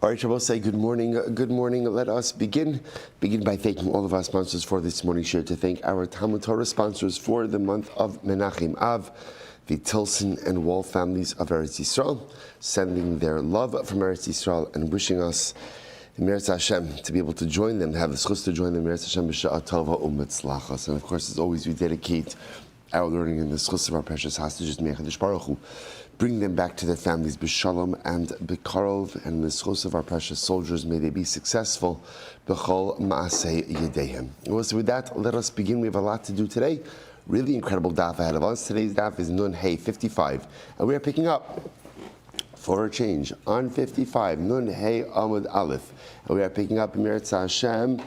All right, Shabbos, say good morning. Good morning. Let us begin by thanking all of our sponsors for this morning's share, to thank our Talmud Torah sponsors for the month of Menachem Av, the Tilson and Wall families of Eretz Yisrael, sending their love from Eretz Yisrael and wishing us, Meretz Hashem, to be able to join them, have the schus to join them, Meretz Hashem b'sha'at tova u'mitzlachas. And of course, as always, we dedicate our learning in the schus of our precious hostages, Me'achadish Baruch Hu, bring them back to their families, b'shalom and b'karov, and the schus of our precious soldiers, may they be successful, b'chol ma'aseh yedehem. So with that, let us begin. We have a lot to do today. Really incredible daf ahead of us. Today's daf is Nun Hey 55, and we are picking up, for a change, on 55, Nun Hey Amud Aleph, and we are picking up Meretz Hashem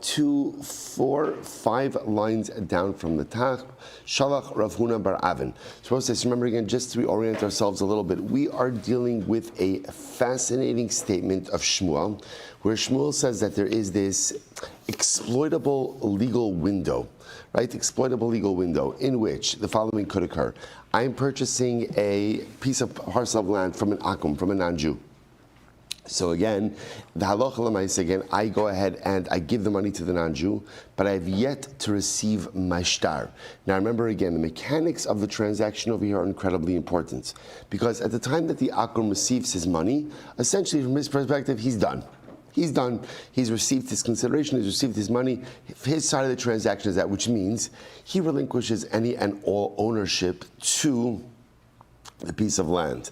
2, 4, 5 lines down from the top. Shalach Rav Huna bar Avin. So remember again, just to reorient ourselves a little bit, we are dealing with a fascinating statement of Shmuel, where Shmuel says that there is this exploitable legal window, right? Exploitable legal window in which the following could occur. I'm purchasing a piece of parcel of land from an Akum, from a non-Jew. So again, the halacha l'maisa, again, I go ahead and I give the money to the non-Jew, but I have yet to receive my shtar. Now remember again, the mechanics of the transaction over here are incredibly important, because at the time that the Akum receives his money, essentially from his perspective, he's done. He's done. He's received his consideration. He's received his money. His side of the transaction is that, which means he relinquishes any and all ownership to the piece of land.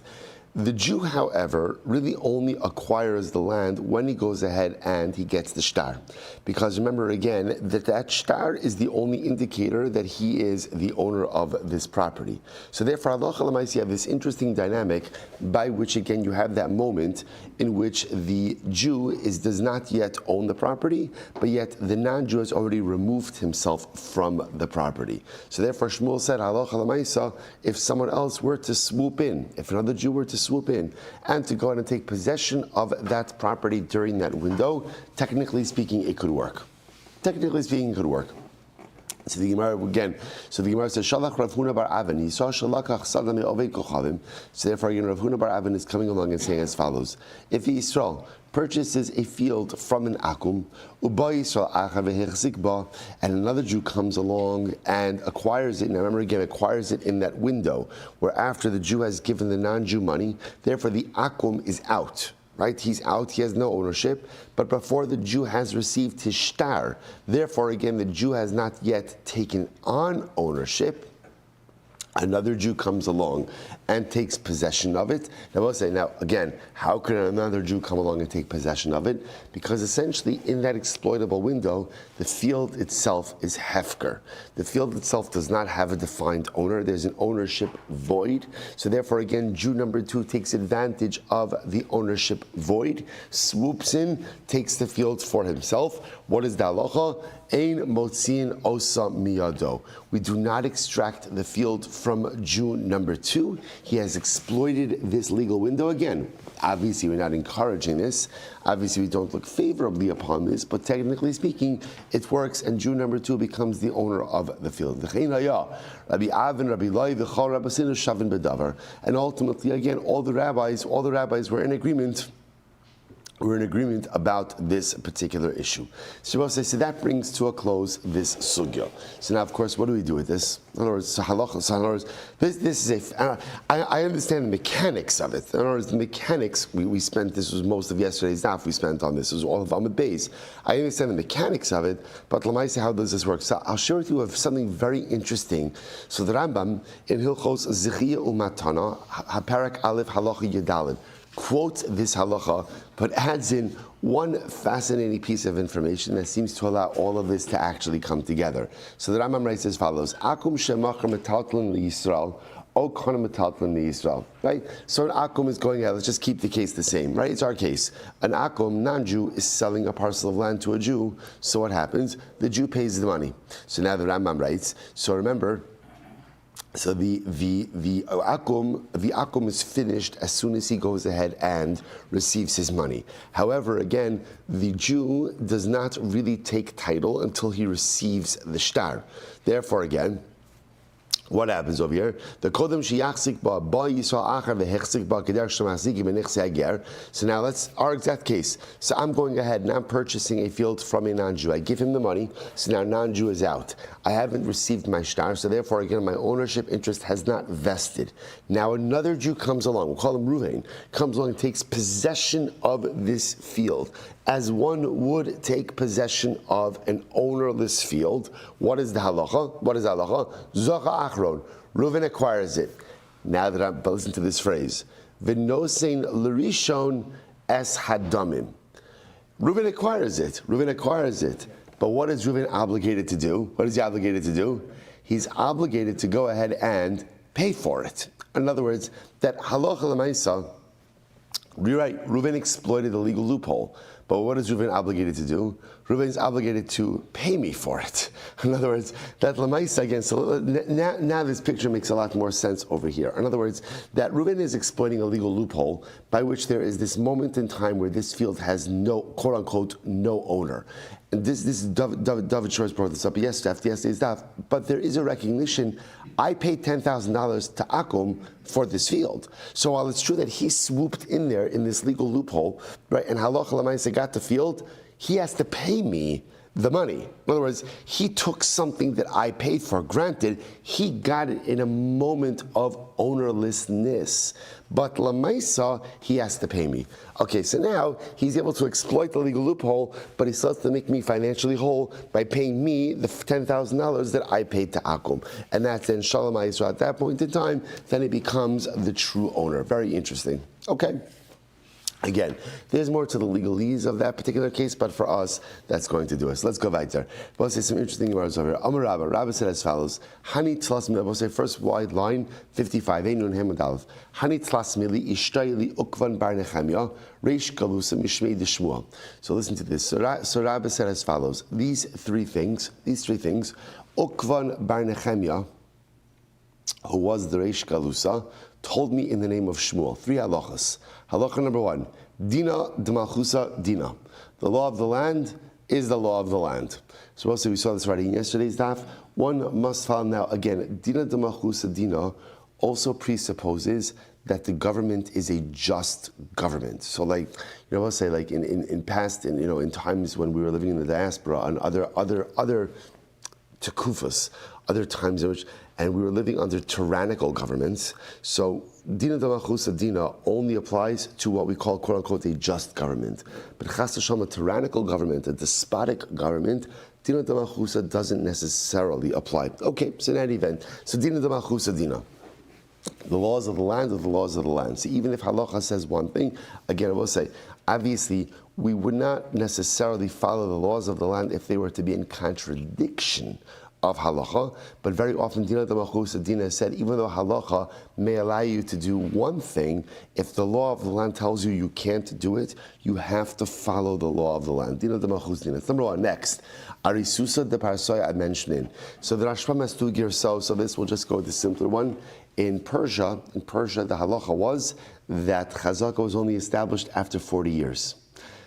The Jew, however, really only acquires the land when he goes ahead and he gets the shtar. Because remember again, that shtar is the only indicator that he is the owner of this property. So therefore, halacha l'maisa, you have this interesting dynamic by which again you have that moment in which the Jew does not yet own the property, but yet the non-Jew has already removed himself from the property. So therefore, Shmuel said, halacha l'maisa, if someone else were to swoop in, if another Jew were to swoop in and to go ahead and take possession of that property during that window, technically speaking, it could work. Technically speaking, it could work. So the Gemara again. So the Gemara says, "Shalach Rav Huna bar Avin." He saw Shalachach Sadam Oved Kochavim. So therefore, again, Rav Huna bar Avin is coming along and saying as follows: if Yisrael purchases a field from an Akum, Uba Yisrael Achav v'Hechzik ba, and another Jew comes along and acquires it. Now remember again, acquires it in that window where after the Jew has given the non-Jew money. Therefore, the Akum is out. Right, he's out, he has no ownership, but before the Jew has received his shtar, therefore again the Jew has not yet taken on ownership, another Jew comes along and takes possession of it. Now we'll say, now again, how could another Jew come along and take possession of it? Because essentially in that exploitable window, the field itself is hefker. The field itself does not have a defined owner. There's an ownership void. So therefore again, Jew number 2 takes advantage of the ownership void, swoops in, takes the field for himself. What is the halacha? Ein motzin osa miyado. We do not extract the field from Jew number 2. He has exploited this legal window again. Obviously, we're not encouraging this. Obviously, we don't look favorably upon this, but technically speaking, it works, and Jew number 2 becomes the owner of the field. Rabbi Avin, Rabbi Lai, v'chol Rabbasinu shavin bedavar. And ultimately, again, all the rabbis were in agreement. We're in agreement about this particular issue. So that brings to a close this sugya. So now, of course, what do we do with this? In other words, this is I understand the mechanics of it. In other words, the mechanics, we spent, this was most of yesterday's daf we spent on this. It was all of Amud Beis. I understand the mechanics of it, but Lamaisa, how does this work? So I'll share with you of something very interesting. So the Rambam, in Hilchos Zichiyah Umatana, Haparak Aleph Halacha Yedalid, quotes this halacha, but adds in one fascinating piece of information that seems to allow all of this to actually come together. So the Rambam writes as follows: Akum shemachar metaltlin liyisrael, o kana metaltlin liyisrael. Right. So an akum is going out. Let's just keep the case the same. Right. It's our case. An akum, non-Jew, is selling a parcel of land to a Jew. So what happens? The Jew pays the money. So now the Rambam writes. So remember. So the akum is finished as soon as he goes ahead and receives his money. However, again, the Jew does not really take title until he receives the shtar. Therefore, again, What happens over here? The kodem sheyachzik ba yisrael achar vehechzik ba keder shemachziki b'nechsei hager. So now let's our exact case. So I'm going ahead and I'm purchasing a field from a non-Jew. I give him the money. So now non-Jew is out. I haven't received my shtar. So therefore, again, my ownership interest has not vested. Now another Jew comes along. We'll call him Ruvain. Comes along and takes possession of this field, as one would take possession of an ownerless field. What is the halacha? What is the halacha? Zocha achron. Reuven acquires it. Now that but listen to this phrase. V'nosein l'rishon es hadamim. Reuven acquires it. Reuven acquires it. But what is Reuven obligated to do? What is he obligated to do? He's obligated to go ahead and pay for it. In other words, that halacha l'maisa, you're right, Reuven exploited the legal loophole. But what is Reuven obligated to do? Reuven is obligated to pay me for it. In other words, that Lamaisa again, so now this picture makes a lot more sense over here. In other words, that Reuven is exploiting a legal loophole by which there is this moment in time where this field has no, quote unquote, no owner. And this David Shores brought this up yesterday's daf, but there is a recognition. I paid $10,000 to Akum for this field. So while it's true that he swooped in there in this legal loophole, right, and halacha l'maisa got the field, he has to pay me the money. In other words, he took something that I paid for. Granted, he got it in a moment of ownerlessness. But Lamaisa, he has to pay me. Okay, so now he's able to exploit the legal loophole, but he still has to make me financially whole by paying me the $10,000 that I paid to Akum. And that's then Shalom Yisrael. At that point in time, then he becomes the true owner. Very interesting. Okay. Again, there's more to the legalese of that particular case, but for us, that's going to do us. Let's go weiter. We'll say some interesting words over here. Amar Rabba. Rabba said as follows: Hani tlas mili. We'll say first wide line 55. Einun Hamadalev. Hani tlas mili ishtayli ukvan bar Nechemia reish galusa mishmei de Shmuel. So listen to this. So Rabba said as follows: These three things, Ukvan bar Nechemia, who was the reish galusa, told me in the name of Shmuel. Three halachas. Halacha number one, Dina d'malchusa Dina. The law of the land is the law of the land. So also we saw this already in yesterday's daf. One must follow now. Again, Dina d'malchusa Dina also presupposes that the government is a just government. So like, I'll say like in past, in times when we were living in the diaspora and other tekufas, other times in which, and we were living under tyrannical governments. So Dina d'malchusa Dina only applies to what we call, quote unquote, a just government. But chas v'shalom, a tyrannical government, a despotic government, Dina d'malchusa doesn't necessarily apply. Okay, so in that event, so Dina d'malchusa Dina. The laws of the land are the laws of the land. So even if halacha says one thing, again I will say, obviously we would not necessarily follow the laws of the land if they were to be in contradiction of halacha, but very often Dina d'malchusa Dina said, even though halacha may allow you to do one thing, if the law of the land tells you you can't do it, you have to follow the law of the land. Dina d'malchusa Dina. Number one, next. Arisusa de Parsoy I'm mentioning. So the Rashbam has two gears, so this will just go with the simpler one. In Persia, the halacha was that chazaka was only established after 40 years.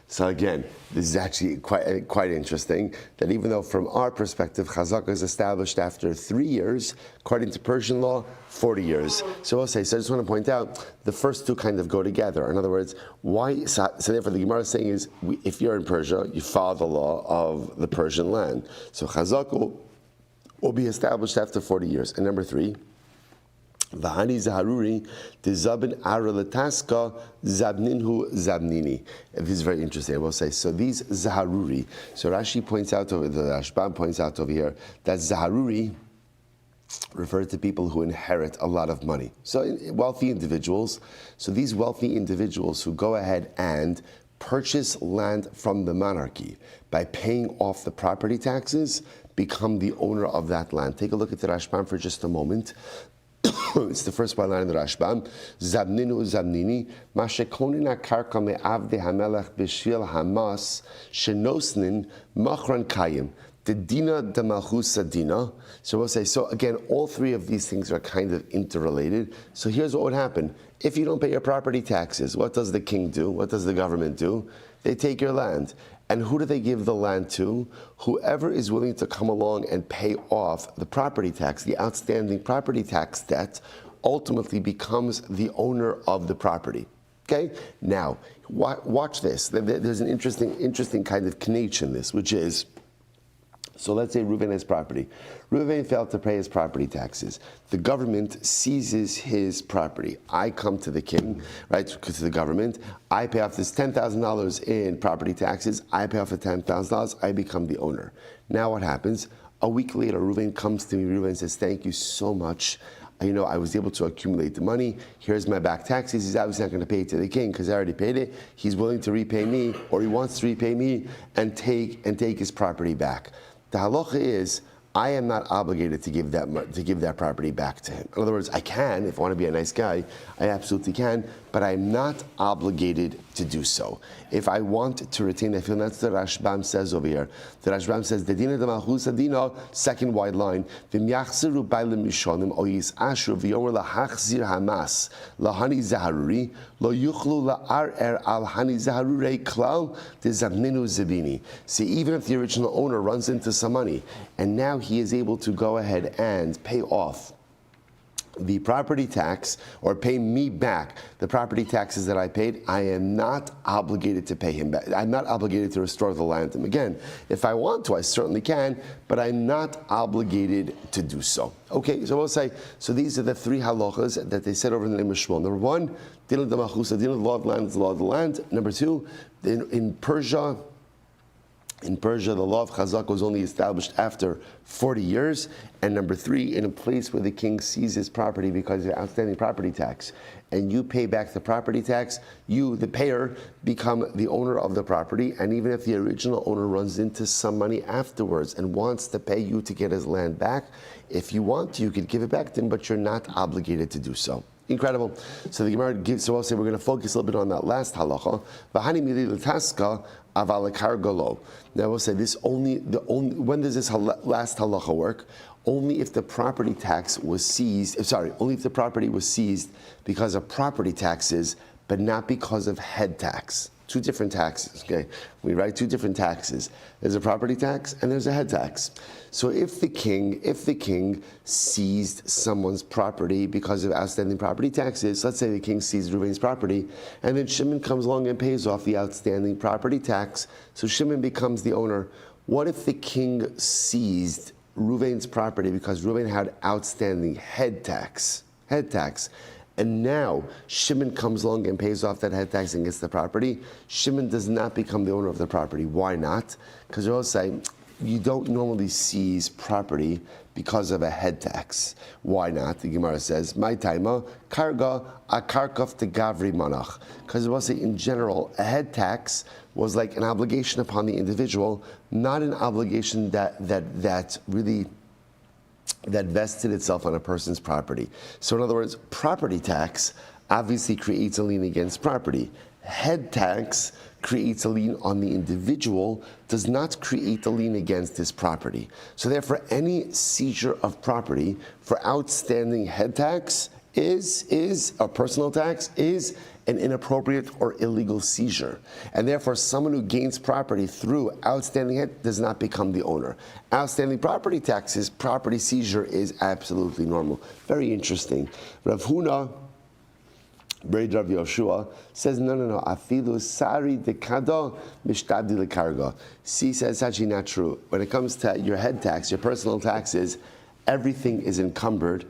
So again, this is actually quite interesting, that even though from our perspective, chazaka is established after 3 years, according to Persian law, 40 years. So I'll say, so I just want to point out, the first two kind of go together. In other words, why, so therefore the Gemara is saying is, if you're in Persia, you follow the law of the Persian land. So chazaka will be established after 40 years. And number three, V'hani zaharuri tizabin ara letaska zabninhu zabnini. This is very interesting. I will say, so these zaharuri. So Rashi points out over the Rashbam points out over here that zaharuri refers to people who inherit a lot of money. So wealthy individuals. So these wealthy individuals who go ahead and purchase land from the monarchy by paying off the property taxes become the owner of that land. Take a look at the Rashbam for just a moment. It's the first line in the Rashbam. Zabninu zabnini, mashekonina karka me'avde hamelech b'shvil hamas shenosnin machran kayim. The Dina d'malchusa Dina. So we'll say, so again, all three of these things are kind of interrelated. So here's what would happen. If you don't pay your property taxes, what does the king do? What does the government do? They take your land. And who do they give the land to? Whoever is willing to come along and pay off the property tax, the outstanding property tax debt, ultimately becomes the owner of the property. Okay? Now, watch this. There's an interesting kind of connection in this, which is, so let's say Reuven has property. Reuven failed to pay his property taxes. The government seizes his property. I come to the king, right, to the government. I pay off this $10,000 in property taxes. I pay off the $10,000. I become the owner. Now what happens? A week later, Reuven comes to me. Reuven says, thank you so much. I was able to accumulate the money. Here's my back taxes. He's obviously not going to pay it to the king because I already paid it. He's willing to repay me, or he wants to repay me and take his property back. The halacha is, I am not obligated to give that property back to him. In other words, I can, if I want to be a nice guy, I absolutely can, but I'm not obligated to do so. If I want to retain, I feel that's the Rashbam says over here. The Rashbam says, the dina de malchus adina, second wide line, v'im yachzeru bailim mishonim, o yis'ashru v'yomer lahachzir hamas, lahani zaharuri, lo yuchlu la'arer al hani zaharurei klal, de zamninu zabini. See, even if the original owner runs into some money, and now he is able to go ahead and pay off the property tax, or pay me back the property taxes that I paid, I am not obligated to pay him back. I'm not obligated to restore the land to him. Again, if I want to, I certainly can, but I'm not obligated to do so. Okay, so we'll say, so these are the three halachas that they said over in the name of Shmuel. Number one, din of the malchusa, din of the law of the land is the law of the land. Number two, in Persia, the law of chazak was only established after 40 years. And number three, in a place where the king seizes property because of outstanding property tax, and you pay back the property tax, you, the payer, become the owner of the property. And even if the original owner runs into some money afterwards and wants to pay you to get his land back, if you want to, you could give it back to him, but you're not obligated to do so. Incredible. So the Gemara gives, so we'll say we're going to focus a little bit on that last halacha. V'hani mili l'taska aval kargolo. Now we'll say when does this last halacha work? Only if the property tax was seized, only if the property was seized because of property taxes, but not because of head tax. Two different taxes, okay? We write two different taxes. There's a property tax and there's a head tax. So if the king seized someone's property because of outstanding property taxes, let's say the king seized Reuven's property, and then Shimon comes along and pays off the outstanding property tax, so Shimon becomes the owner. What if the king seized Reuven's property because Reuven had outstanding head tax? And now Shimon comes along and pays off that head tax and gets the property. Shimon does not become the owner of the property. Why not? Because they'll say, you don't normally seize property because of a head tax. Why not? The Gemara says, my taima, karga, a karkov te gavri manach. Because it will say, in general, a head tax was like an obligation upon the individual, not an obligation that vested itself on a person's property. So in other words, property tax obviously creates a lien against property. Head tax creates a lien on the individual, does not create a lien against his property. So therefore, any seizure of property for outstanding head tax is a personal tax, is an inappropriate or illegal seizure. And therefore, someone who gains property through outstanding head does not become the owner. Outstanding property taxes, property seizure is absolutely normal. Very interesting. Rav Huna, Braid Rav Yoshua, says, no. Afilu sari dekado mishtabdi lekarga. See, says it's actually not true. When it comes to your head tax, your personal taxes, everything is encumbered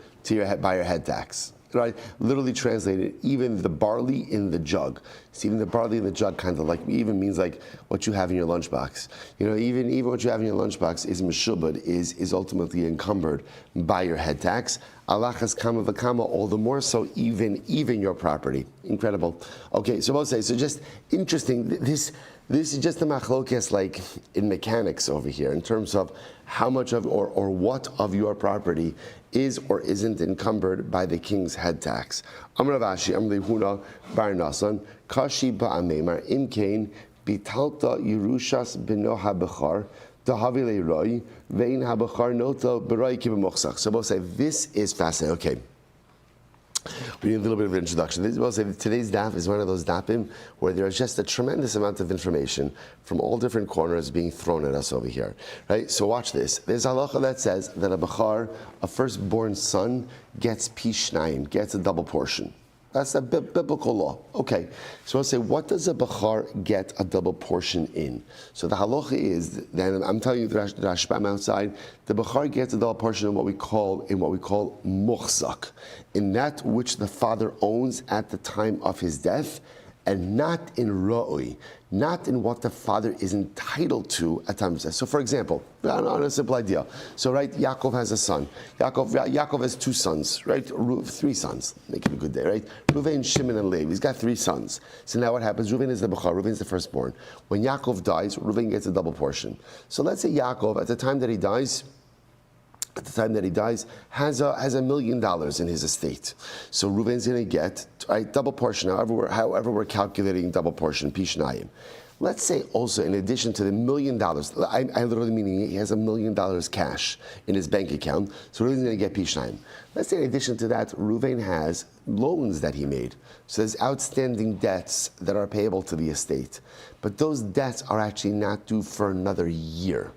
by your head tax. Right? Literally translated, even the barley in the jug. See, even the barley in the jug kind of like even means like what you have in your lunchbox. Even what you have in your lunchbox is meshubad, is ultimately encumbered by your head tax. Alachas kama v'kama, all the more so even your property. Incredible. Okay, so we'll say, so just interesting, this is just a machlokes like in mechanics over here, in terms of how much of or what of your property is or isn't encumbered by the king's head tax. Amar Rav Ashi, Amar Huna Bar Nasan, Kashi Ba'amemar Imkain Bitalta Yerushas Beno HaBechar Dahavi Leiroi Vein HaBechar Nota Beroi Kibemochsach. So we'll say this is fascinating. Okay. We need a little bit of an introduction. We'll say that today's daf is one of those dafim where there's just a tremendous amount of information from all different corners being thrown at us over here. Right? So watch this. There's a halacha that says that a bachar, a firstborn son, gets pishnayim, gets a double portion. That's a biblical law. Okay, so I'll say, what does a bachar get a double portion in? So the halacha is, then I'm telling you the Rashbam outside, the bachar gets a double portion in what we call muhzak, in that which the father owns at the time of his death, and not in ra'ui, not in what the father is entitled to at time of death. So for example, on a simple idea. So right, Yaakov has a son. Yaakov has two sons, right? Three sons. Make it a good day, right? Reuven, Shimon, and Levi. He's got three sons. So now what happens? Reuven is the bachar. Reuven is the firstborn. When Yaakov dies, Reuven gets a double portion. So let's say Yaakov, at the time that he dies, has $1 million in his estate. So Reuven's going to get a double portion, however we're calculating double portion, pishnayim. Let's say also, in addition to the $1 million, I literally meaning he has $1 million cash in his bank account, so Reuven's going to get pishnayim. Let's say in addition to that, Reuven has loans that he made. So there's outstanding debts that are payable to the estate. But those debts are actually not due for another year.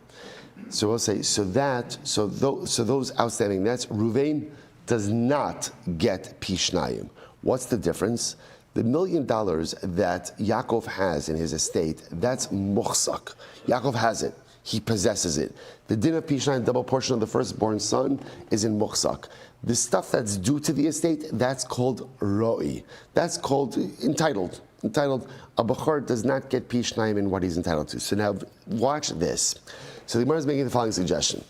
So we'll say, so those outstanding debts, Reuven does not get pishnayim. What's the difference? The $1 million that Yaakov has in his estate, that's muhzak. Yaakov has it. He possesses it. The din of pishnayim, double portion of the firstborn son, is in muhzak. The stuff that's due to the estate, that's called roi. That's called entitled. A bachar does not get pishnayim in what he's entitled to. So now, watch this. So the Gemara is making the following suggestion.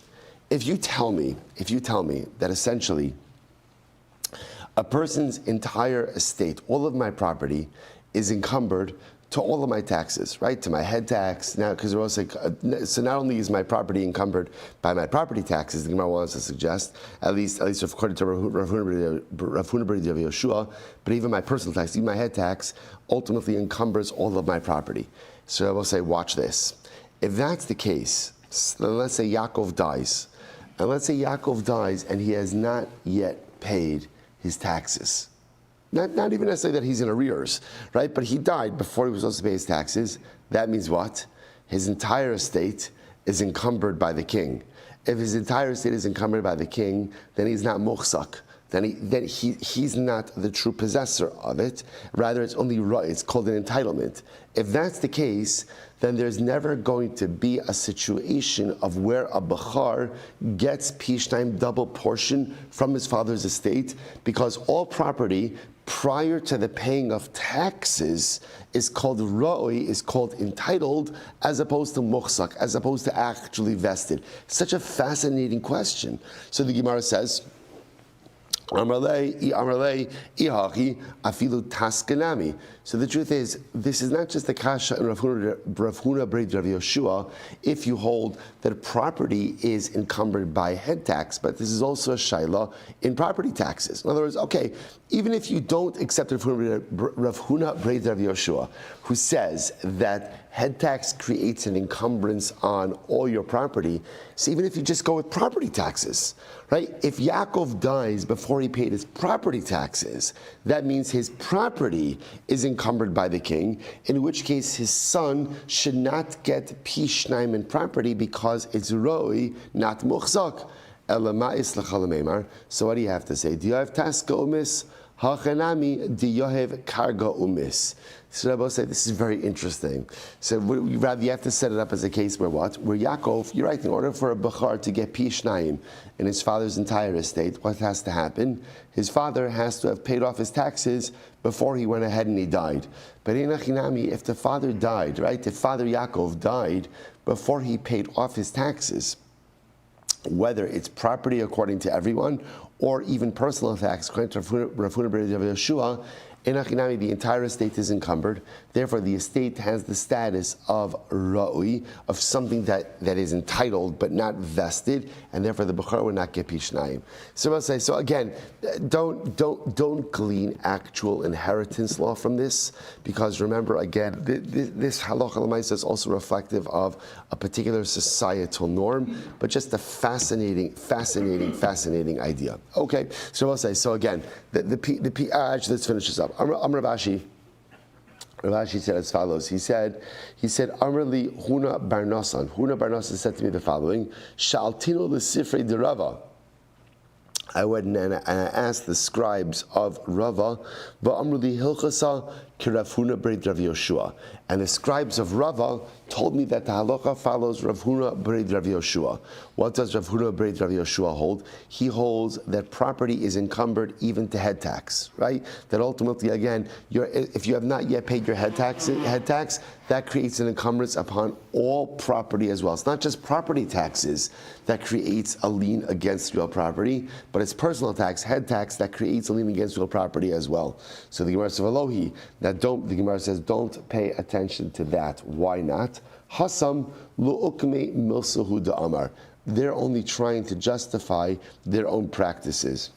If you tell me that essentially a person's entire estate, all of my property, is encumbered to all of my taxes, right? To my head tax, now, because we're also so not only is my property encumbered by my property taxes, the Gemara wants to suggest, at least according to Rav Huna bar Yoshua, but even my personal tax, even my head tax, ultimately encumbers all of my property. So I will say, watch this. If that's the case, then let's say Yaakov dies. And let's say Yaakov dies and he has not yet paid his taxes. Not even necessarily that he's in arrears, right? But he died before he was supposed to pay his taxes. That means what? His entire estate is encumbered by the king. If his entire estate is encumbered by the king, then he's not muhzak. Then he's not the true possessor of it. Rather, it's only right. It's called an entitlement. If that's the case, then there's never going to be a situation of where a bachar gets pishnayim double portion from his father's estate, because all property prior to the paying of taxes is called ra'oi, is called entitled, as opposed to muhzak, as opposed to actually vested. Such a fascinating question. So the Gemara says, so the truth is, this is not just the kasha in Rav Huna bar Yoshua, if you hold that property is encumbered by head tax, but this is also a shaila in property taxes. In other words, okay, even if you don't accept Rav Huna bar Yoshua, who says that head tax creates an encumbrance on all your property, so even if you just go with property taxes, right? If Yaakov dies before he paid his property taxes, that means his property is encumbered by the king, in which case his son should not get pishnayim in property because it's roi, not muhzak. So what do you have to say? Do you have taska umis? Hachanami diyohev karga umis. So Rabbi said, this is very interesting. So you have to set it up as a case where what? Where Yaakov, you're right, in order for a bachar to get pishnayim in his father's entire estate, what has to happen? His father has to have paid off his taxes before he went ahead and he died. But in Achinami, if the father died, right, if Father Yaakov died before he paid off his taxes, whether it's property according to everyone, or even personal tax according to Rav Huna bar Yoshua, Enachinami, the entire estate is encumbered. Therefore, the estate has the status of ra'ui, of something that is entitled but not vested, and therefore the Bechor would not get pishnayim. So I'll say, so again, don't glean actual inheritance law from this, because remember, again, this halacha l'maisa is also reflective of a particular societal norm, but just a fascinating idea. Okay, so I'll say, so again, actually, let's finish this up. Amr Rav Ashi said as follows. He said, Amr li Huna Barnasan. Huna Barnasan said to me the following: Shaltino l'sifrei de Rava. I went and I asked the scribes of Rava, Amr li Hilchasa Rav Huna B'rei Rav Yoshua. And the scribes of Rava told me that the halacha follows Rav Huna B'rei Rav Yoshua. What does Rav Huna B'rei Rav Yoshua hold? He holds that property is encumbered even to head tax, right? That ultimately, again, if you have not yet paid your head tax, that creates an encumbrance upon all property as well. It's not just property taxes that creates a lien against real property, but it's personal tax, head tax, that creates a lien against real property as well. So the Gemara says, Alohi, the Gemara says, don't pay attention to that. Why not? Hasam lu'ukme milsahu da'amar. They're only trying to justify their own practices.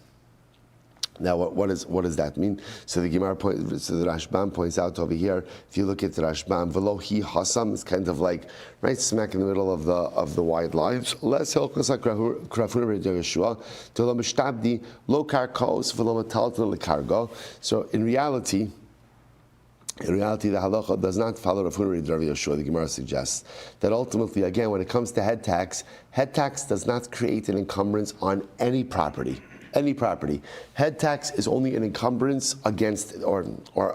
Now, what does that mean? So the Gemara so the Rashbam points out over here. If you look at the Rashbam, v'lo hi hasam is kind of like right smack in the middle of the wide lines. Less hilchos krafuna Yeshua to lo mishtabdi lo karkos v'lo matalton lekargo. So in reality, the halacha does not follow Rav Huna Rav Yoshua. The Gemara suggests that ultimately, again, when it comes to head tax does not create an encumbrance on any property. Any property. Head tax is only an encumbrance against, or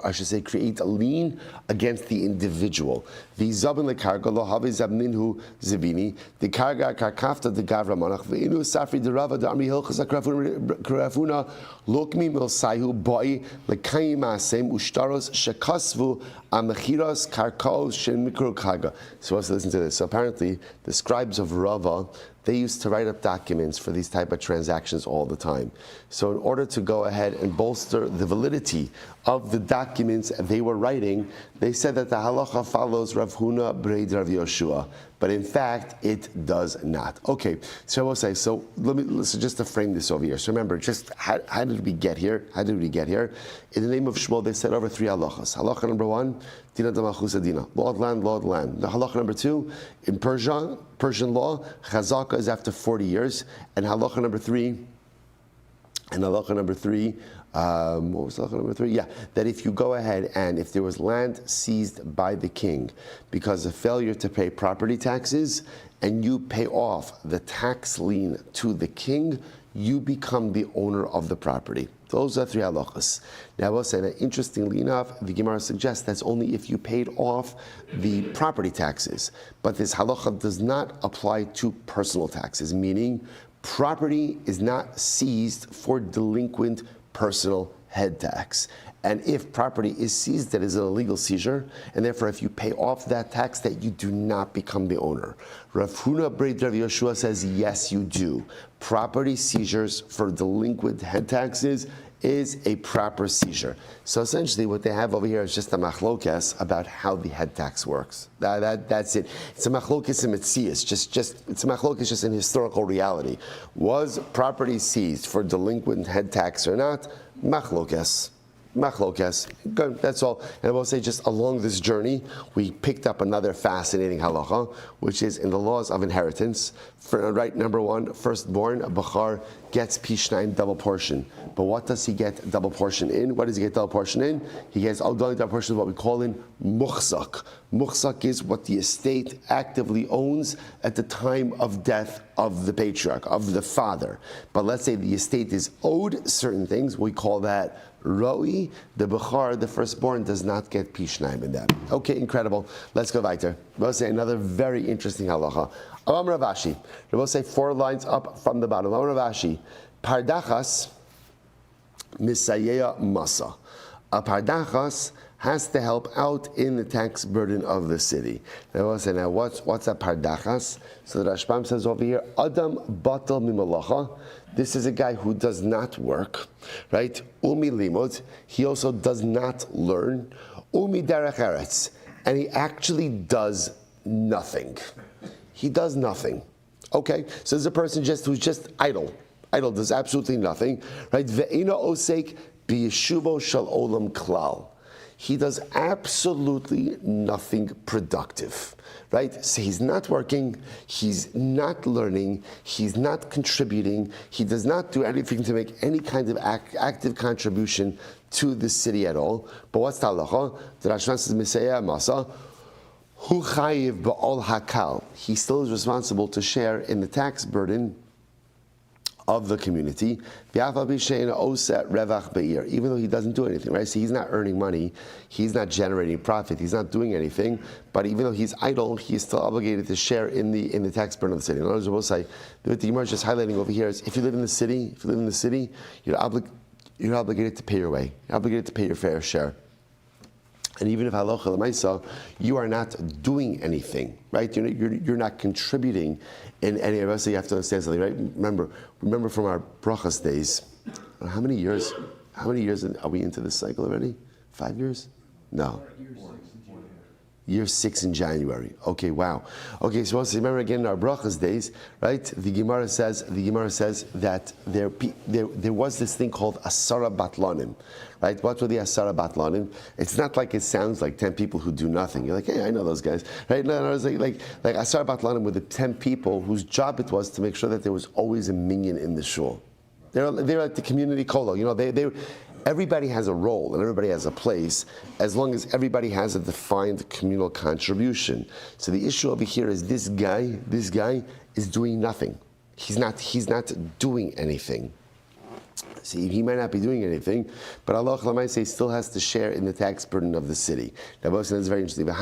I should say, create a lien against the individual. The zabin lekarga lo have zabninhu zibini. The karga karkafta the gavra manach. The inu safri the rava the amri hilchas krafuna lokmi milsayu boi lekayim asem ushtaros shekasvu amachiras karkol shen mikro karga. So let's listen to this. So apparently, the scribes of Rava, they used to write up documents for these type of transactions all the time. So in order to go ahead and bolster the validity of the documents they were writing, they said that the halacha follows Rav Huna B'rei Rav Yoshua, but in fact it does not. Okay, so I will say, so listen, just to frame this over here. So remember, just how did we get here? In the name of Shmuel, they said over 3 halachas. Halacha number 1, Dina Damachusa Dina, law of land, law of land. The halacha number 2, in Persian law, chazaka is after 40 years, and halacha number 3, what was halacha number 3? Yeah, that if you go ahead and if there was land seized by the king because of failure to pay property taxes, and you pay off the tax lien to the king, you become the owner of the property. Those are 3 halachas. Now, I will say that interestingly enough, the Gemara suggests that's only if you paid off the property taxes. But this halacha does not apply to personal taxes, meaning property is not seized for delinquent personal head tax. And if property is seized, that is an illegal seizure, and therefore if you pay off that tax, that you do not become the owner. Rav Huna B'rei Rav Yoshua says, yes, you do. Property seizures for delinquent head taxes is a proper seizure. So essentially what they have over here is just a machlokes about how the head tax works. That's it. It's a machlokes in metzius, it's a machlokes just in historical reality. Was property seized for delinquent head tax or not? Machlokes. Good, that's all. And I will say, just along this journey, we picked up another fascinating halacha, which is in the laws of inheritance. Right, number 1, firstborn, a bachar, gets pishnayim, double portion. But what does he get double portion in? What does he get double portion in? He gets double portion is what we call in muchzak. Muchzak is what the estate actively owns at the time of death of the patriarch, of the father. But let's say the estate is owed certain things, we call that Roi. The Bechar, the firstborn, does not get Pishnayim in that. Okay, incredible. Let's go weiter. We'll say another very interesting halacha. Amam Rav Ashi. We'll say 4 lines up from the bottom. Amam Rav Ashi. Pardachas misayeya masa. A pardachas has to help out in the tax burden of the city. Now, we'll say, now what's a pardachas? So the Rashbam says over here, Adam batal mimalacha. This is a guy who does not work, right? Umi limud. He also does not learn. Umi derech eretz. And he actually does nothing. He does nothing. Okay, so there's a person who's just idle. Idle, does absolutely nothing, right? Ve'ina osek b'yeshuvo shel olam klal. He does absolutely nothing productive, right? So he's not working, he's not learning, he's not contributing, he does not do anything to make any kind of active contribution to the city at all. But what's the halacha? The Rashban says, Misayeh Masa, Hu chayiv ba'ol hakal. He still is responsible to share in the tax burden of the community, even though he doesn't do anything, right? So he's not earning money, he's not generating profit, he's not doing anything, but even though he's idle, he's still obligated to share in the tax burden of the city. In other words, we'll say, what the Gemara is just highlighting over here is, if you live in the city, you're obligated to pay your way, you're obligated to pay your fair share. And even if halacha l'maisa, you are not doing anything, right? You're not contributing in any of us. So you have to understand something, right? Remember from our brachas days. How many years are we into this cycle already? 5 years? No. Year 6 in January. Okay, wow. Okay, so also remember again in our brachas days, right? The Gemara says that there was this thing called asara batlanim, right? What were the asara batlanim? It's not like it sounds like 10 people who do nothing. You're like, hey, I know those guys, right? No, it's like asara batlanim were the 10 people whose job it was to make sure that there was always a minyan in the shul. They're like the community kolo. Everybody has a role and everybody has a place, as long as everybody has a defined communal contribution. So the issue over here is this guy is doing nothing. He's not doing anything. See, he might not be doing anything, but Allah he still has to share in the tax burden of the city. Now, that's very interesting. Now,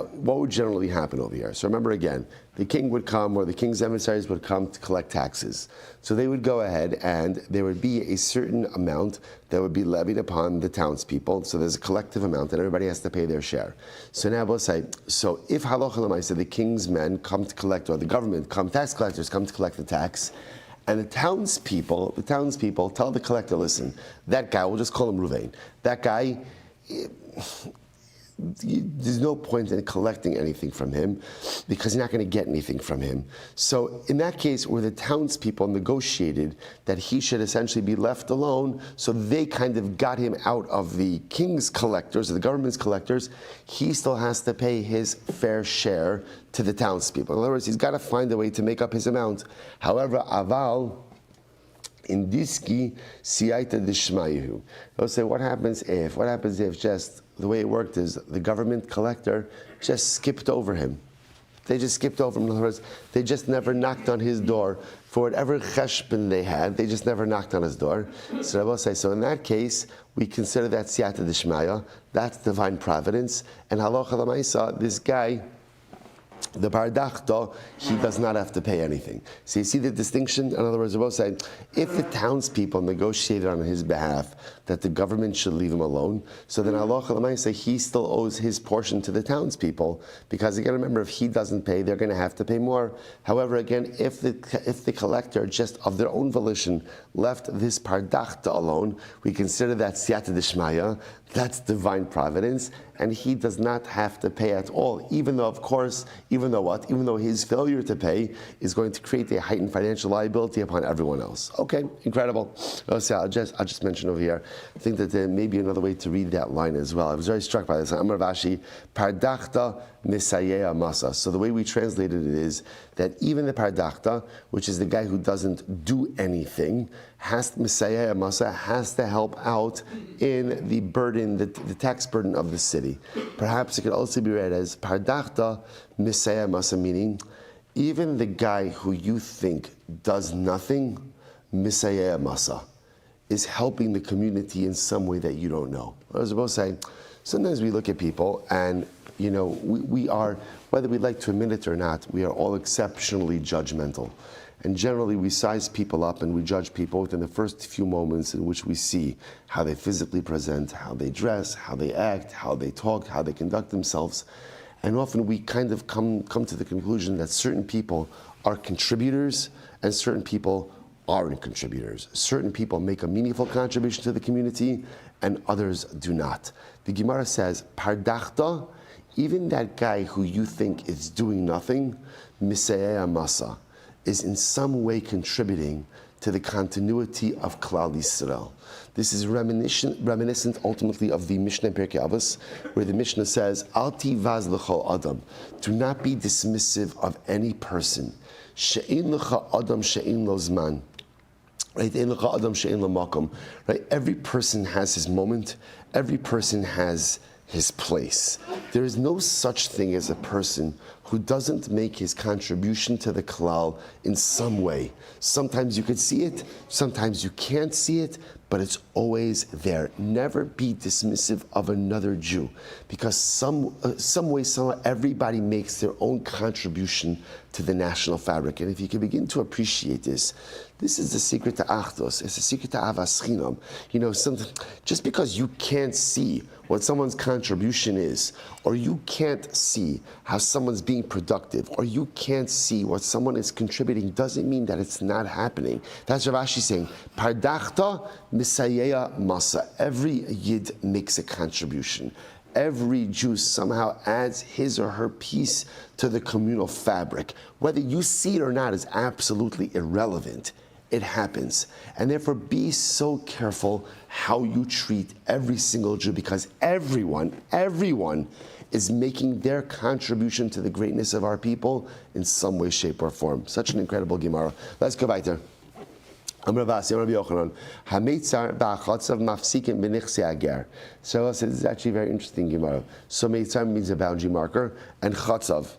what would generally happen over here? So remember again, the king would come, or the king's emissaries would come to collect taxes. So they would go ahead and there would be a certain amount that would be levied upon the townspeople. So there's a collective amount and everybody has to pay their share. So now we'll say, so if halacha l'maaseh, the king's men come to collect, or the government tax collectors come to collect the tax, and the townspeople tell the collector, listen, that guy, we'll just call him Ruvain, that guy, there's no point in collecting anything from him because you're not going to get anything from him. So in that case, where the townspeople negotiated that he should essentially be left alone, so they kind of got him out of the king's collectors, or the government's collectors, he still has to pay his fair share to the townspeople. In other words, he's got to find a way to make up his amount. However, aval, in diski siyaita dishmayihu. They'll say, what happens if just the way it worked is the government collector just skipped over him. They just skipped over him. In other words, they just never knocked on his door. For whatever cheshbon they had, they just never knocked on his door. So I will say, so in that case, we consider that siyata dishmaya, that's divine providence, and halacha l'maisa, this guy, the pardachta, he does not have to pay anything. So you see the distinction? In other words, we're both saying, if the townspeople negotiated on his behalf that the government should leave him alone, so then halacha l'maaseh, he still owes his portion to the townspeople, because again, remember, if he doesn't pay, they're going to have to pay more. However, again, if the collector just of their own volition left this pardachta alone, we consider that siyata dishmaya, that's divine providence, and he does not have to pay at all, even though, of course, even though his failure to pay is going to create a heightened financial liability upon everyone else. Okay, incredible. I'll just mention over here, I think that there may be another way to read that line as well. I was very struck by this. Amar Vashi, pardachta misayea masa. So the way we translated it is that even the pardachta, which is the guy who doesn't do anything, has to help out in the burden, the tax burden of the city. Perhaps it could also be read as pardachta misayeh masa, meaning even the guy who you think does nothing, misayeh masa, is helping the community in some way that you don't know. I was about to say, sometimes we look at people and we are, whether we like to admit it or not, we are all exceptionally judgmental. And generally, we size people up and we judge people within the first few moments in which we see how they physically present, how they dress, how they act, how they talk, how they conduct themselves. And often we kind of come to the conclusion that certain people are contributors and certain people aren't contributors. Certain people make a meaningful contribution to the community and others do not. The Gemara says, Pardachta, even that guy who you think is doing nothing, Misayea Masa, is in some way contributing to the continuity of Klal Yisrael. This is reminiscent ultimately of the Mishnah in Pirkei Avos, where the Mishnah says, Al tivaz l'chol adam, do not be dismissive of any person. She'ein l'cha adam she'ein lo zman. Right? Right? Every person has his moment. Every person has his place. There is no such thing as a person who doesn't make his contribution to the klal in some way. Sometimes you could see it, sometimes you can't see it, but it's always there. Never be dismissive of another Jew, because some way, somehow, everybody makes their own contribution to the national fabric. And if you can begin to appreciate this is the secret to Achdos. It's the secret to Avas Chinam. Just because you can't see what someone's contribution is, or you can't see how someone's being productive, or you can't see what someone is contributing, doesn't mean that it's not happening. That's Rav Ashi saying, Pardachta Misayeya Masa. Every Yid makes a contribution. Every Jew somehow adds his or her piece to the communal fabric. Whether you see it or not is absolutely irrelevant. It happens. And therefore be so careful how you treat every single Jew, because everyone is making their contribution to the greatness of our people in some way, shape, or form. Such an incredible Gemara. Let's go weiter. So this is actually very interesting Gemara. So Meitzar means a boundary marker, and Chatzav,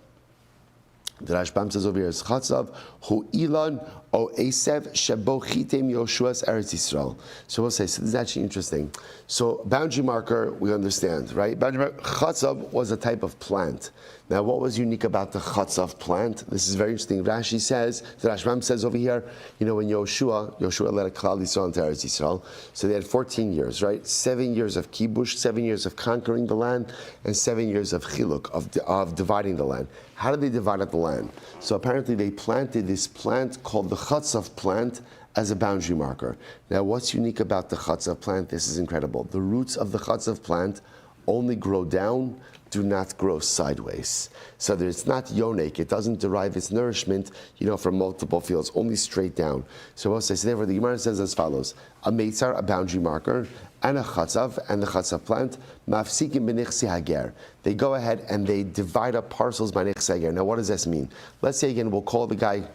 the Rashbam says over here, is Chatzav hu ilan o esev shebo chitem Yoshua's Eretz Yisrael. So we'll say, so this is actually interesting. So boundary marker, we understand, right? Boundary marker, Chatzav was a type of plant. Now, what was unique about the Chatzav plant? This is very interesting. Rashi says, the Rashbam says over here, when Yoshua led a Klal Yisrael into Eretz Yisrael, so they had 14 years, right? 7 years of kibush, 7 years of conquering the land, and 7 years of chiluk, of dividing the land. How did they divide up the land? So apparently they planted this plant called the Chatzav plant as a boundary marker. Now, what's unique about the Chatzav plant? This is incredible. The roots of the Chatzav plant only grow down, do not grow sideways. So it's not yonik, it doesn't derive its nourishment, from multiple fields, only straight down. So we'll say, so therefore the Gemara says as follows: a meitzar, a boundary marker, and a chatzav, and the chatzav plant, mafsikim b'nichsi hager. They go ahead and they divide up parcels by nichsi hager. Now what does this mean? Let's say again, we'll call the guy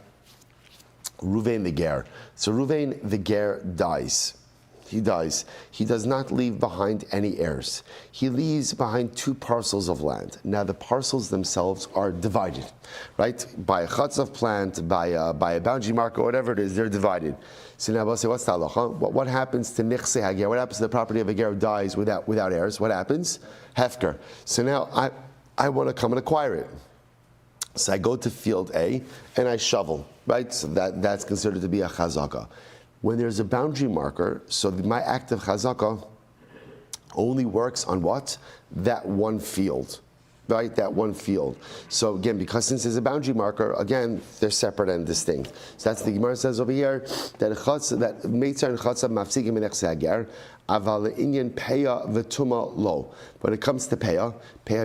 Ruvain the ger. So Ruvain the ger dies. He dies. He does not leave behind any heirs. He leaves behind 2 parcels of land. Now the parcels themselves are divided, right? By a chatzav plant, by a boundary marker, whatever it is, they're divided. So now we'll say, what's the halacha? What happens to nichse hager? What happens to the property of a ger who dies without heirs? What happens? Hefker. So now I want to come and acquire it. So I go to field A and I shovel, right? So that's considered to be a chazaka. When there's a boundary marker, so my act of chazaka only works on what? That one field, right? That one field. So again, because since there's a boundary marker, again, they're separate and distinct. So that's the Gemara says over here, that meitzar and chatzav mafsikim b'nechse hager, aval inyan peya v'tuma lo. When it comes to peya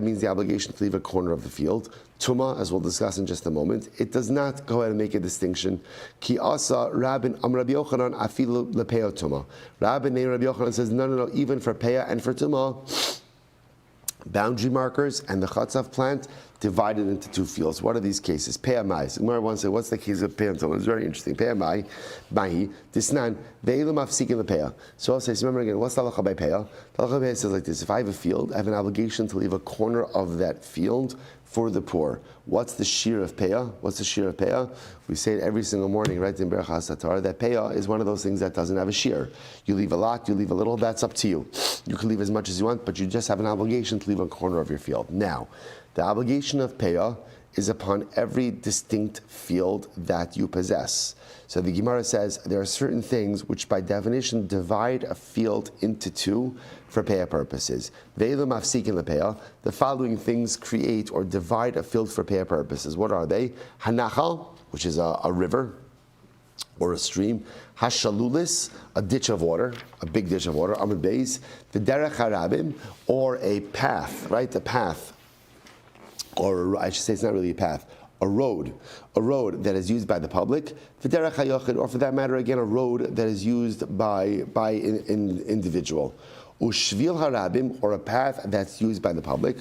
means the obligation to leave a corner of the field. Tuma, as we'll discuss in just a moment, it does not go ahead and make a distinction. Ki asa Rabbi Yochanan afilu lepeya tuma. Rabbi Yochanan says no, even for peya and for tuma, boundary markers and the chatzav plant divided into 2 fields. What are these cases? Peya mai. So Gemara wants to say, what's the case of peya and tuma? It's very interesting. Peya mai, mahi, disnan, ve'ilu mafsikin lepeya. So I'll say, so remember again, what's the halacha by peya? The halacha by peya says like this: if I have a field, I have an obligation to leave a corner of that field for the poor. What's the shear of peya? What's the shear of peya? We say it every single morning, right? In Berachas Satar, that peya is one of those things that doesn't have a shear. You leave a lot, you leave a little, that's up to you. You can leave as much as you want, but you just have an obligation to leave a corner of your field. Now, the obligation of peya is upon every distinct field that you possess. So the Gemara says there are certain things which by definition divide a field into two for peah purposes. Ve'elu mafsikin lepeah, the following things create or divide a field for peah purposes. What are they? Hanachal, which is a river or a stream. Hashalulis, a ditch of water, a big ditch of water. Amud Beis, the derech harabim, or a path, right? A path, or I should say it's not really a path, a road that is used by the public. The derech hayochid, or for that matter, again, a road that is used by an individual. Ushvil harabim, or a path that's used by the public.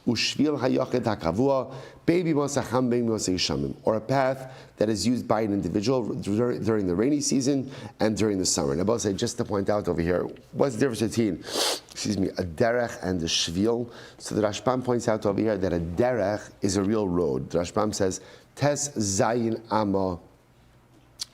Ushvil hayochid hakavua, baby mosacham bein mosayishamim, or a path that is used by an individual during the rainy season and during the summer. And I will say, just to point out over here, what's the difference between, a derech and a shvil? So the Rashbam points out over here that a derech is a real road. The Rashbam says, Tes Zayin Amma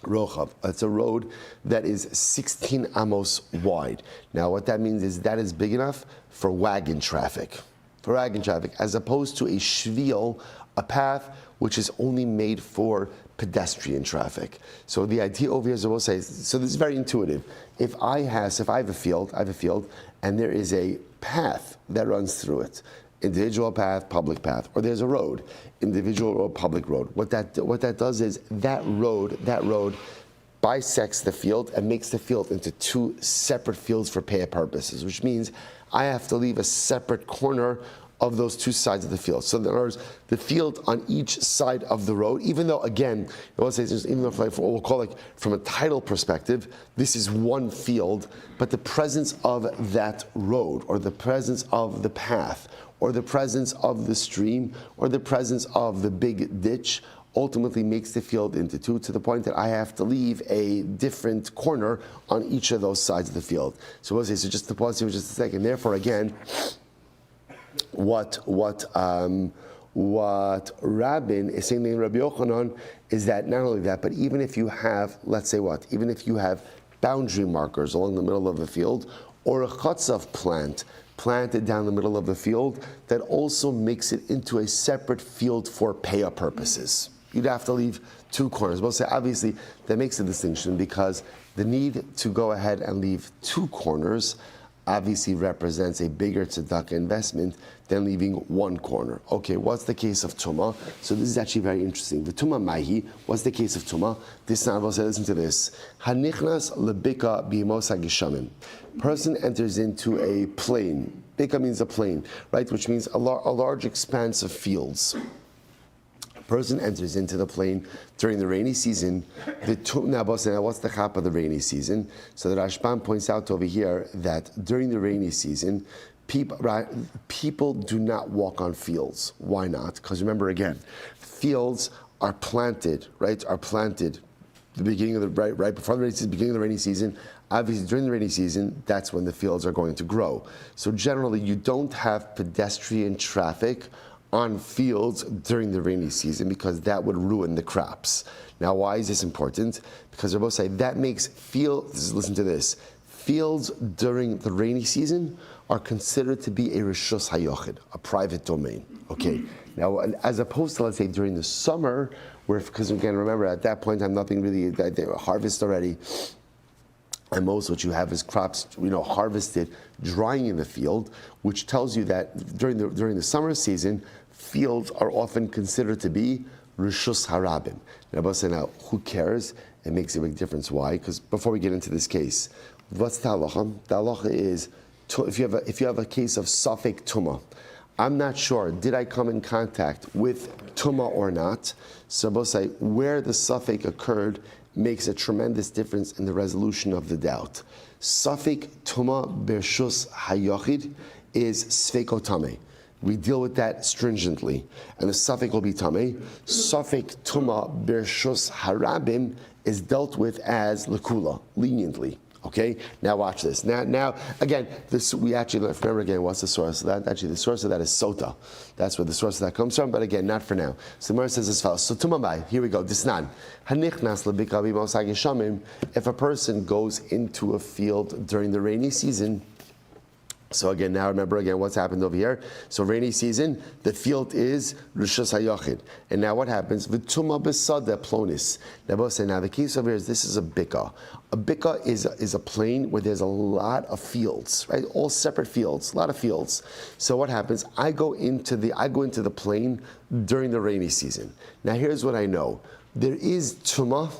Rochav. It's a road that is 16 amos wide. Now what that means is that is big enough for wagon traffic. As opposed to a shvil, a path which is only made for pedestrian traffic. So the idea over here is, I will say, so this is very intuitive. If I have a field, and there is a path that runs through it, individual path, public path, or there's a road, individual or public road. What that does is that road bisects the field and makes the field into two separate fields for peah purposes, which means I have to leave a separate corner of those two sides of the field. So in other words, the field on each side of the road, even though, again, we'll call it from a title perspective, this is one field, but the presence of that road, or the presence of the path, or the presence of the stream, or the presence of the big ditch, ultimately makes the field into two, to the point that I have to leave a different corner on each of those sides of the field. So we'll say, so just to pause here just a second. Therefore, again, what Rabbin is saying in Rabbi Yochanan is that not only that, but even if you have, let's say even if you have boundary markers along the middle of the field, or a chotzav plant planted down the middle of the field, that also makes it into a separate field for peah purposes. You'd have to leave two corners. We'll say obviously that makes a distinction, because the need to go ahead and leave two corners obviously represents a bigger tzedakah investment than leaving one corner. Okay, what's the case of Tumah? So this is actually very interesting. The Tumah Mahi, what's the case of Tumah? This now, listen to this. Hanichnas lebika b'imos hagishamim. Person enters into a plain. Bika means a plain, right? Which means a large expanse of fields. Person enters into the plain during the rainy season. Now, what's the chap of the rainy season? So the Rashbam points out over here that during the rainy season, people do not walk on fields. Why not? Because remember, again, fields are planted, right? The beginning of the right before the rainy season, beginning of the rainy season. Obviously, during the rainy season, that's when the fields are going to grow. So generally, you don't have pedestrian traffic on fields during the rainy season, because that would ruin the crops. Now, why is this important? Because they're both saying that makes fields, listen to this, fields during the rainy season are considered to be a reshus hayochid, a private domain. Okay. Now, as opposed to, let's say, during the summer, where, because again, remember, at that point in time, nothing really, they were harvested already, and most what you have is crops, harvested, drying in the field, which tells you that during the summer season, fields are often considered to be reshus harabim. Now, who cares? It makes a big difference. Why? Because before we get into this case, what's the halacha? The halacha is, if you have a case of safek tumah, I'm not sure, did I come in contact with tumah or not? So both say where the safek occurred makes a tremendous difference in the resolution of the doubt. Safek tumah bershus hayochid is sveikotame. We deal with that stringently, and the suffix will be tameh. Suffix tuma bershus harabim is dealt with as lekula, leniently. Okay, now watch this. Now again, we actually remember again. What's the source of that? Actually, the source of that is sota. That's where the source of that comes from. But again, not for now. So the Gemara says as follows. So tumamai. Here we go. Disnan hanichnas lebika b'mos hagishamim. If a person goes into a field during the rainy season, So again, now remember again what's happened over here. So rainy season, the field is Rishus HaYachid. And now what happens? V'tuma b'sadeh plonis. Now the case over here is this is a bika. A bika is a plain where there's a lot of fields, right? All separate fields, a lot of fields. So what happens? I go into the plain during the rainy season. Now here's what I know. There is tuma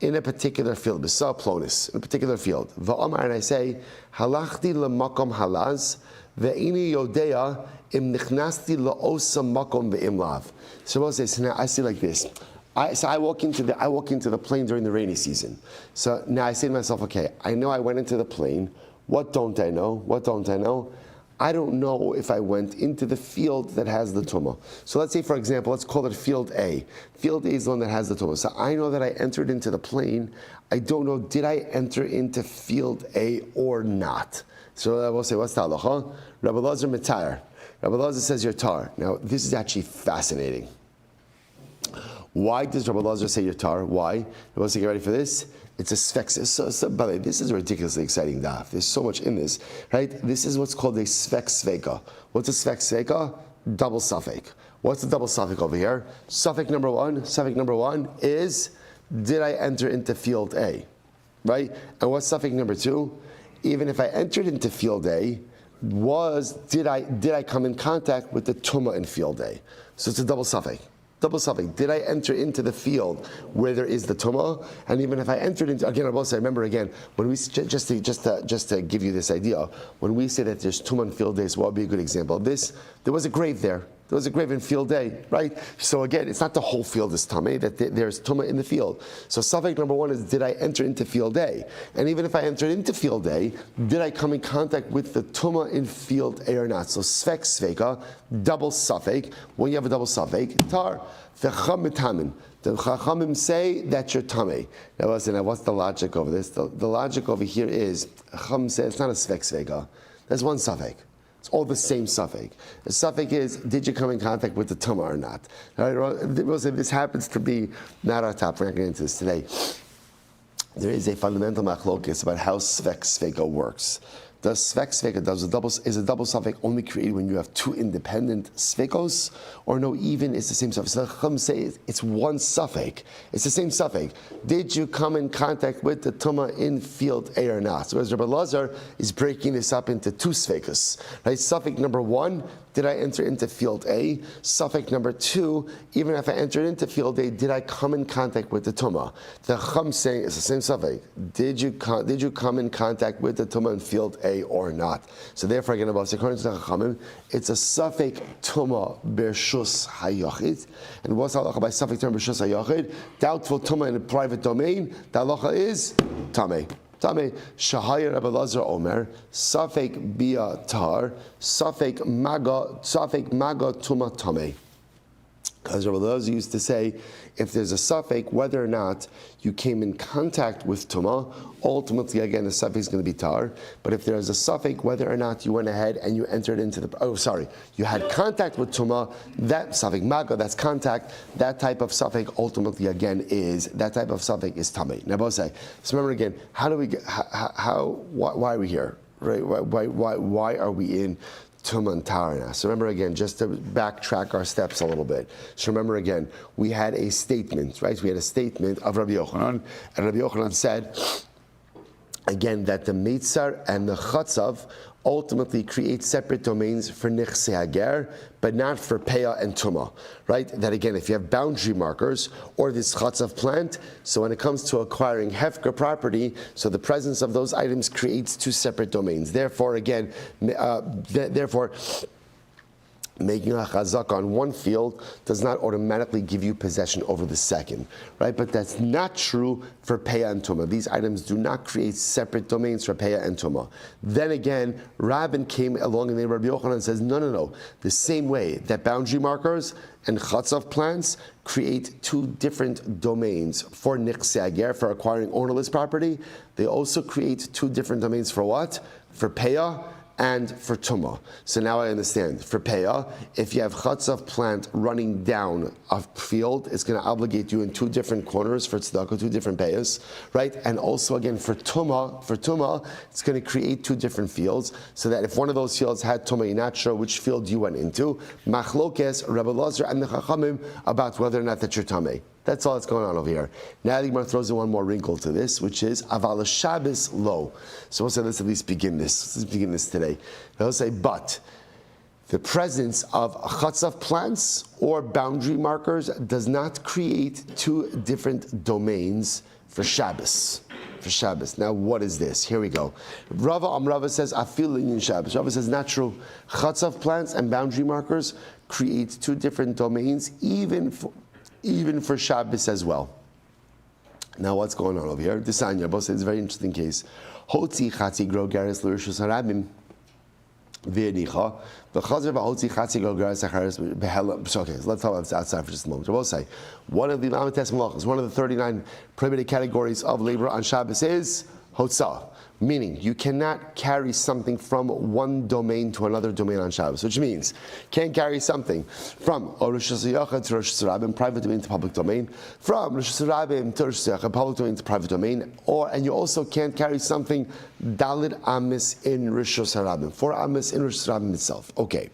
in a particular field, b'sa plonis, in a particular field. V'amar, and I say, halachti lemakom halaz, ve'ini yodea im nichnasti la'osa makom ve'im lav. So now I say like this. I walk into the plain during the rainy season. So now I say to myself, okay, I know I went into the plain. What don't I know? What don't I know? I don't know if I went into the field that has the tumah. So let's say, for example, let's call it field A. Field A is the one that has the tumah. So I know that I entered into the plain. I don't know, did I enter into field A or not? So I will say, what's the halacha? Rabbi Lazar Mitayr. Rabbi Lazar says you're tar. Now, this is actually fascinating. Why does Rabbi Lazar say you're tar? Why? You want to get ready for this? It's a svek. So, by the way, this is a ridiculously exciting daf. There's so much in this, right? This is what's called a svek sveka. What's a svek sveka? Double suffix. What's the double suffix over here? Suffix number one is, did I enter into field A? Right? And what's suffix number two? Even if I entered into field A, did I come in contact with the tumah in field A? So it's a double suffix. Double suffix. Did I enter into the field where there is the tumah? And even if I entered into, again, I will say, remember again, when we just to give you this idea, when we say that there's tumah in field days, what would be a good example of this? There was a grave there. There was a grave in field A, right? So again, it's not the whole field is tameh, that there's tumah in the field. So suffix number one is, did I enter into field A? And even if I entered into field A, did I come in contact with the tumah in field A or not? So svek sveka, double suffix. When you have a double suffix, tar. V'cham mitamin. The Chachamim say that you're tameh. Now listen, what's the logic over this? The logic over here is, Chachamim say it's not a svek sveka. There's one suffix. It's all the same suffix. The suffix is, did you come in contact with the tumah or not? This happens to be not our top. We're not getting into this today. There is a fundamental machlokes about how svek sveka works. Does svek sveka, is a double suffix only created when you have two independent svekos? Or no, even it's the same suffix? So the Chacham say it's one suffix. It's the same suffix. Did you come in contact with the tumah in field A or not? So as Rabbi Lazar is breaking this up into two svekos. Right? Suffix number one, did I enter into field A? Suffix number two, even if I entered into field A, did I come in contact with the tumah? The Chacham saying it's the same suffix. Did you come in contact with the tumah in field A or not? So therefore, again, according to the Chachamim, it's a suffix tumah bershus hayachid. And what's halacha by suffix tumah bershus hayachid? Doubtful tumah in a private domain. The halacha is tameh. Tameh shahayir Rabbi Lazar Omer suffix bia tar suffix maga tuma tameh. Because Rabbi Lazar used to say, if there's a suffix, whether or not you came in contact with tumah, ultimately, again, the suffix is going to be tar. But if there's a suffix, whether or not you went ahead and you entered into you had contact with tumah, that suffix, maga, that's contact, that type of suffix ultimately, again, is tameh. Now, both say, so remember again, why are we here? Right? Why are we in Tumah and Tarana? So remember again, just to backtrack our steps a little bit. So remember again, we had a statement, right? We had a statement of Rabbi Yochanan, and Rabbi Yochanan said, again, that the Meitzar and the Chatzav ultimately create separate domains for Nichse Hager, but not for Peah and Tumah, right? That again, if you have boundary markers or this Chatzav plant, so when it comes to acquiring Hefker property, so the presence of those items creates two separate domains. Therefore, again, making a chazak on one field does not automatically give you possession over the second, right? But that's not true for Peah and Tumah. These items do not create separate domains for Peah and Tumah. Then again, Rabban came along and then Rabbi Yochanan says, no. The same way that boundary markers and chatzav plants create two different domains for Nichse Hager, for acquiring ownerless property, they also create two different domains for what? For Peah and for Tumah. So now I understand. For Peah, if you have chatzav plant running down a field, it's going to obligate you in two different corners for tzedakah, two different Peahs, right? And also again for Tumah, it's going to create two different fields, so that if one of those fields had Tumah, you're not sure which field you went into. Machlokes, Rabbi Lazar, and the Chachamim about whether or not that you're tamei. That's all that's going on over here. Now the Gemara throws in one more wrinkle to this, which is Aval Shabbos lo. So we'll say, let's at least begin this. Let's begin this today. They'll say, but the presence of chatzav plants or boundary markers does not create two different domains for Shabbos. For Shabbos. Now, what is this? Here we go. Rava says, Afil in Shabbos. Rava says, not true. Chatzav plants and boundary markers create two different domains, even for Shabbos as well. Now, what's going on over here? Disanya, both say it's a very interesting case. Hotzi chatzi gro garis l'rishus harabim v'yenicha v'chazer v'hotzi chatzi gro garis acharis behelam. Okay, so let's talk about this outside for just a moment. I will say, one of the Lamites Malachas, one of the 39 prohibited categories of labor on Shabbos is hotzah. Meaning, you cannot carry something from one domain to another domain on Shabbos, which means can't carry something from Rosh Hashanah to Rosh Hashanah, private domain to public domain, from Rosh Hashanah to Rosh Hashanah, public domain to private domain, and you also can't carry something Dalid Amis in Rosh Hashanah, 4 Amis in Rosh Hashanah itself. Okay,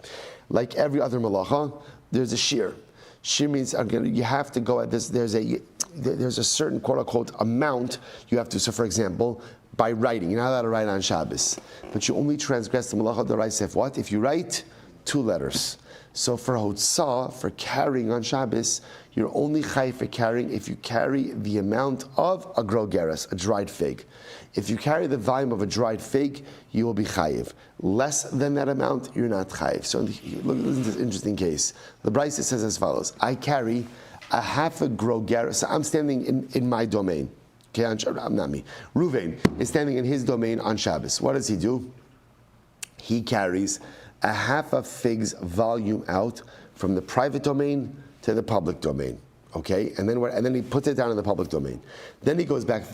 like every other malacha, there's a shear. Shear means you have to go at this. There's a certain quote unquote amount you have to. So, for example, by writing, you're not allowed to write on Shabbos, but you only transgress the malacha d'oraisa if what? If you write 2 letters. So for hotzah, for carrying on Shabbos, you're only chayiv for carrying if you carry the amount of a grogeres, a dried fig. If you carry the volume of a dried fig, you will be chayiv. Less than that amount, you're not chayiv. So listen to this interesting case. The Brisa says as follows: I carry a half a grogeres. So I'm standing in my domain. Okay, I'm not me. Ruvain is standing in his domain on Shabbos. What does he do? He carries a half a fig's volume out from the private domain to the public domain. Okay, and then he puts it down in the public domain. Then he goes back,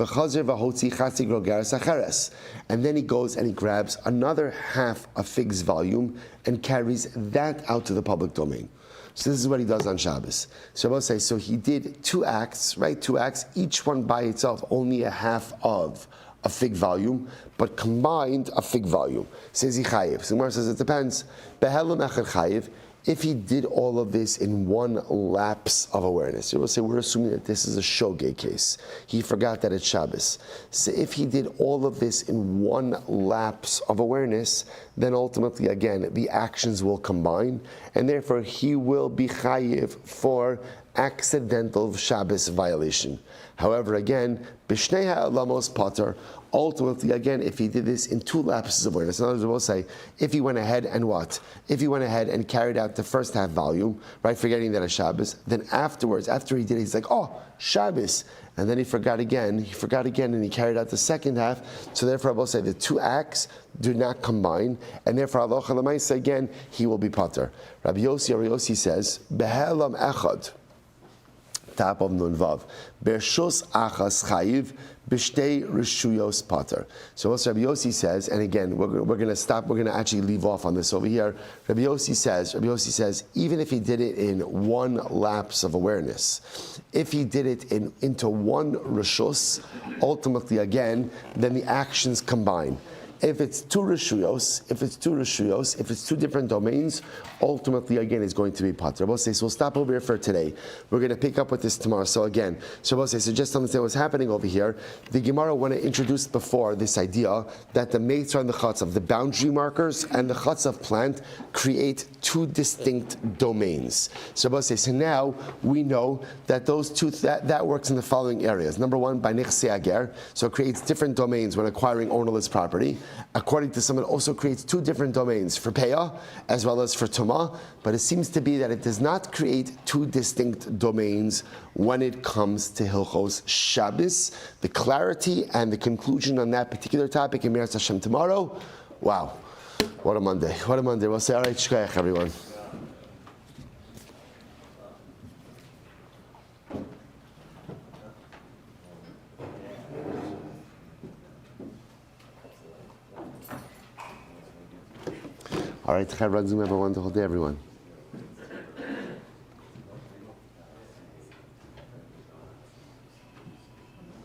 and then he goes and he grabs another half a fig's volume and carries that out to the public domain. So this is what he does on Shabbos. So I will say, so he did 2 acts, right? 2 acts, each one by itself, only a half of a fig volume, but combined a fig volume. Says he chayiv. So Gemara says it depends. Behelam echad chayiv. If he did all of this in one lapse of awareness, you will say we're assuming that this is a shogeg case. He forgot that it's Shabbos. So if he did all of this in one lapse of awareness, then ultimately, again, the actions will combine, and therefore he will be chayiv for accidental Shabbos violation. However, again, b'shnei ha'olamos pater. Ultimately, again, if he did this in 2 lapses of awareness, in other words, we'll say, if he went ahead and what? If he went ahead and carried out the first half volume, right, forgetting that it's Shabbos, then afterwards, after he did it, he's like, oh, Shabbos. And then he forgot again, and he carried out the second half. So therefore, I will say the 2 acts do not combine, and therefore, Allah Chalamaysa, again, he will be pater. Rabbi Yossi says, Behelam echad. Top of Nun Vav. Bershus achas chayiv b'shtei rishuyos pater. So what Rabbi Yossi says, and again, we're going to stop. We're going to actually leave off on this over here. Rabbi Yossi says, even if he did it in one lapse of awareness, if he did it into one rishus, ultimately again, then the actions combine. If it's 2 rishuyos, if it's 2 different domains, ultimately again is going to be pater. So we'll stop over here for today. We're going to pick up with this tomorrow. So again, so just to understand what's happening over here, the Gemara want to introduce before this idea that the mates on the chatzav, the boundary markers and the chatzav plant create 2 distinct domains. So now we know that those 2 that works in the following areas. Number 1, by nechse ager, so it creates different domains when acquiring ownerless property. According to some, it also creates 2 different domains for Peah as well as for Tumah, but it seems to be that it does not create 2 distinct domains when it comes to Hilchos Shabbos. The clarity and the conclusion on that particular topic in Meretz Hashem tomorrow. Wow, what a Monday. We'll say, all right, shkoyach, everyone. All right, Chai Ragzum, have a wonderful day, everyone.